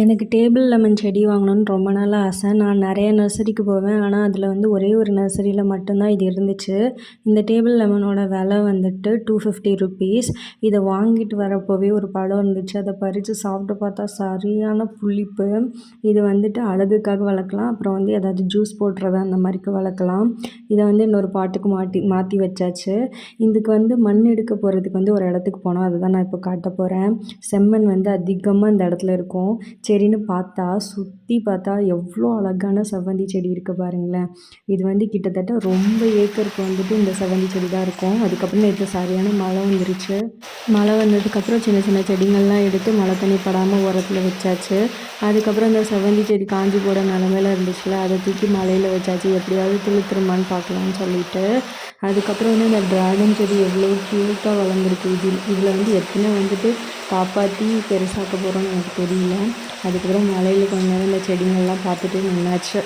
எனக்கு table lemon செடி வாங்கணும்னு ரொம்ப நாள் ஆசை. நான் நிறைய நர்சரிக்கு போவேன். ஆனால் அதில் வந்து ஒரே ஒரு நர்சரியில் மட்டும்தான் இது இருந்துச்சு. இந்த டேபிள் லெமனோட விலை வந்துட்டு ₹250. இதை வாங்கிட்டு வரப்போவே ஒரு பழம் இருந்துச்சு. அதை பறித்து சாப்பிட்டு பார்த்தா சரியான புளிப்பு. இது வந்துட்டு அழகுக்காக வளர்க்கலாம். அப்புறம் வந்து ஏதாவது ஜூஸ் போடுறது அந்த மாதிரிக்கு வளர்க்கலாம். இதை வந்து இன்னொரு பாட்டுக்கு மாற்றி வச்சாச்சு. இதுக்கு வந்து மண் எடுக்க போகிறதுக்கு வந்து ஒரு இடத்துக்கு போனோம். அதுதான் நான் இப்போ காட்ட போகிறேன். செம்மண் வந்து அதிகமாக இந்த இடத்துல இருக்கும். சரின்னு பார்த்தா சுற்றி பார்த்தா எவ்வளோ அழகான செவ்வந்தி செடி இருக்குது பாருங்களேன். இது வந்து கிட்டத்தட்ட ரொம்ப ஏக்கருக்கு வந்துட்டு இந்த செவ்வந்தி செடி தான் இருக்கும். அதுக்கப்புறம் நேற்று சரியான மழை வந்துருச்சு. மழை வந்ததுக்கப்புறம் சின்ன சின்ன செடிங்கள்லாம் எடுத்து மழை தண்ணி படாமல் உரத்தில் வச்சாச்சு. அதுக்கப்புறம் இந்த செவ்வந்தி செடி காஞ்சி போட நிலமையில இருந்துச்சுல, அதை தூக்கி மலையில் வச்சாச்சு. எப்படியாவது துளுத்துருமான்னு பார்க்கலான்னு சொல்லிட்டு. அதுக்கப்புறம் வந்து இந்த ட்ராகன் செடி எவ்வளோ க்யூட்டாக வளர்ந்துருக்கு. இதில் வந்து எத்தனை வந்துட்டு காப்பாற்றி பெருசாக்க போகிறோன்னு எனக்கு தெரியல. அதுக்கப்புறம் மலையில் கொஞ்ச நேரம் இந்த செடிங்கள்லாம் பார்த்துட்டு நின்னாச்சு.